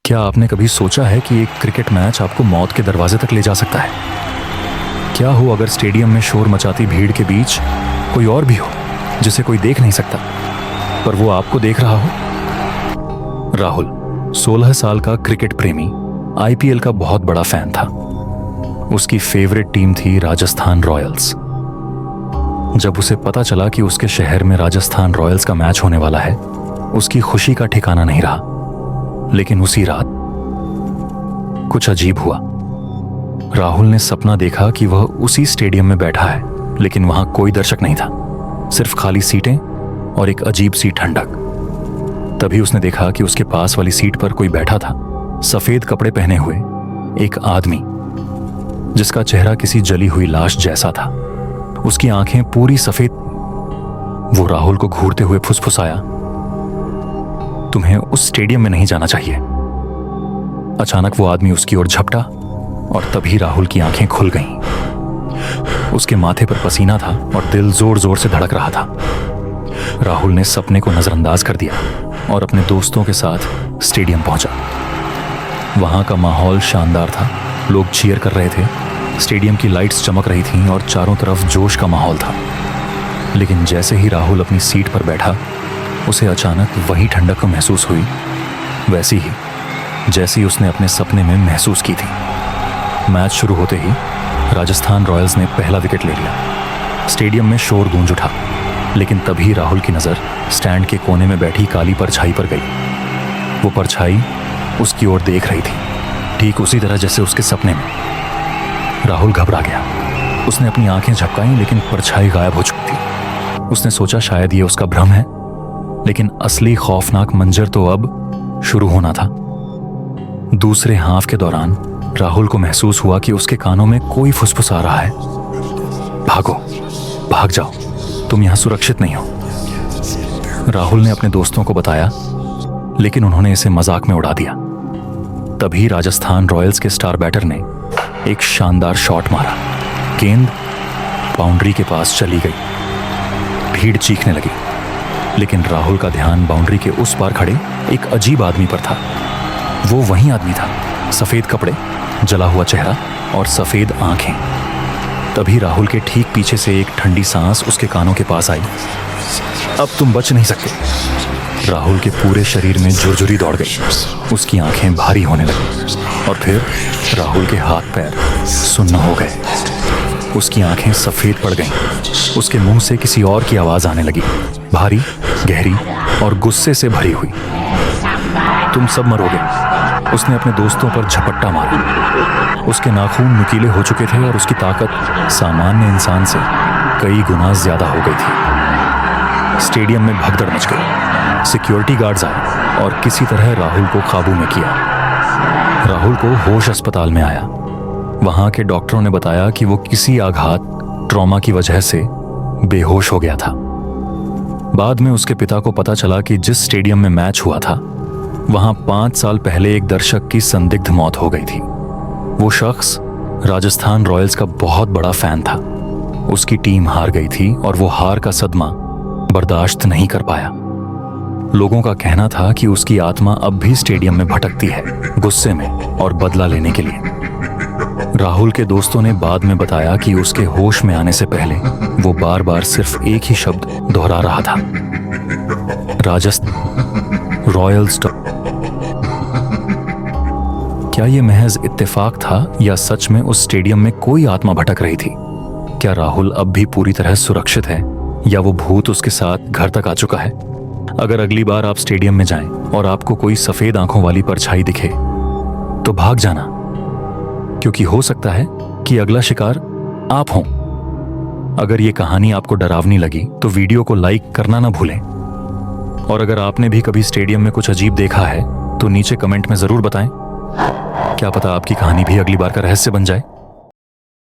क्या आपने कभी सोचा है कि एक क्रिकेट मैच आपको मौत के दरवाजे तक ले जा सकता है? क्या हो अगर स्टेडियम में शोर मचाती भीड़ के बीच कोई और भी हो जिसे कोई देख नहीं सकता, पर वो आपको देख रहा हो? राहुल 16 साल का क्रिकेट प्रेमी, आईपीएल का बहुत बड़ा फैन था। उसकी फेवरेट टीम थी राजस्थान रॉयल्स। जब उसे पता चला कि उसके शहर में राजस्थान रॉयल्स का मैच होने वाला है, उसकी खुशी का ठिकाना नहीं रहा। लेकिन उसी रात कुछ अजीब हुआ। राहुल ने सपना देखा कि वह उसी स्टेडियम में बैठा है, लेकिन वहां कोई दर्शक नहीं था, सिर्फ खाली सीटें और एक अजीब सी ठंडक। तभी उसने देखा कि उसके पास वाली सीट पर कोई बैठा था, सफेद कपड़े पहने हुए एक आदमी, जिसका चेहरा किसी जली हुई लाश जैसा था। उसकी आंखें पूरी सफेद। वो राहुल को घूरते हुए फुसफुसाया, तुम्हें उस स्टेडियम में नहीं जाना चाहिए। अचानक वो आदमी उसकी ओर झपटा और तभी राहुल की आंखें खुल गईं। उसके माथे पर पसीना था और दिल जोर जोर से धड़क रहा था। राहुल ने सपने को नजरअंदाज कर दिया और अपने दोस्तों के साथ स्टेडियम पहुंचा। वहां का माहौल शानदार था, लोग चीयर कर रहे थे, स्टेडियम की लाइट्स चमक रही थीं और चारों तरफ जोश का माहौल था। लेकिन जैसे ही राहुल अपनी सीट पर बैठा, उसे अचानक वही ठंडक महसूस हुई, वैसी ही जैसी उसने अपने सपने में महसूस की थी। मैच शुरू होते ही राजस्थान रॉयल्स ने पहला विकेट ले लिया। स्टेडियम में शोर गूंज उठा, लेकिन तभी राहुल की नज़र स्टैंड के कोने में बैठी काली परछाई पर गई। वो परछाई उसकी ओर देख रही थी, ठीक उसी तरह जैसे उसके सपने में। राहुल घबरा गया। उसने अपनी आंखें झपकाईं, लेकिन परछाई गायब हो चुकी थी। उसने सोचा शायद ये उसका भ्रम है, लेकिन असली खौफनाक मंजर तो अब शुरू होना था। दूसरे हाफ के दौरान राहुल को महसूस हुआ कि उसके कानों में कोई फुसफुसा रहा है, भागो, भाग जाओ, तुम यहां सुरक्षित नहीं हो। राहुल ने अपने दोस्तों को बताया, लेकिन उन्होंने इसे मजाक में उड़ा दिया। तभी राजस्थान रॉयल्स के स्टार बैटर ने एक शानदार शॉट मारा। गेंद बाउंड्री के पास चली गई। भीड़ चीखने लगी, लेकिन राहुल का ध्यान बाउंड्री के उस पार खड़े एक अजीब आदमी पर था। वो वही आदमी था, सफेद कपड़े, जला हुआ चेहरा और सफेद आंखें। तभी राहुल के ठीक पीछे से एक ठंडी सांस उसके कानों के पास आई। अब तुम बच नहीं सकते। राहुल के पूरे शरीर में झुरझुरी दौड़ गई। उसकी आंखें भारी होने लगी और फिर राहुल के हाथ पैर सुन्न हो गए। उसकी आंखें सफेद पड़ गईं। उसके मुंह से किसी और की आवाज आने लगी, भारी, गहरी और गुस्से से भरी हुई। तुम सब मरोगे। उसने अपने दोस्तों पर झपट्टा मारा। उसके नाखून नुकीले हो चुके थे और उसकी ताकत सामान्य इंसान से कई गुना ज्यादा हो गई थी। स्टेडियम में भगदड़ मच गई। सिक्योरिटी गार्ड्स आए और किसी तरह राहुल को काबू में किया। राहुल को होश अस्पताल में आया। वहां के डॉक्टरों ने बताया कि वो किसी आघात, ट्रॉमा की वजह से बेहोश हो गया था। बाद में उसके पिता को पता चला कि जिस स्टेडियम में मैच हुआ था, वहां 5 साल पहले एक दर्शक की संदिग्ध मौत हो गई थी। वो शख्स राजस्थान रॉयल्स का बहुत बड़ा फैन था। उसकी टीम हार गई थी और वो हार का सदमा बर्दाश्त नहीं कर पाया। लोगों का कहना था कि उसकी आत्मा अब भी स्टेडियम में भटकती है, गुस्से में और बदला लेने के लिए। राहुल के दोस्तों ने बाद में बताया कि उसके होश में आने से पहले वो बार बार सिर्फ एक ही शब्द दोहरा रहा था, राजस्थान रॉयल्स। क्या ये महज इत्तेफाक था या सच में उस स्टेडियम में कोई आत्मा भटक रही थी? क्या राहुल अब भी पूरी तरह सुरक्षित है या वो भूत उसके साथ घर तक आ चुका है? अगर अगली बार आप स्टेडियम में जाएं और आपको कोई सफेद आंखों वाली परछाई दिखे, तो भाग जाना, क्योंकि हो सकता है कि अगला शिकार आप हों। अगर ये कहानी आपको डरावनी लगी तो वीडियो को लाइक करना ना भूलें। और अगर आपने भी कभी स्टेडियम में कुछ अजीब देखा है तो नीचे कमेंट में जरूर बताएं। क्या पता आपकी कहानी भी अगली बार का रहस्य बन जाए।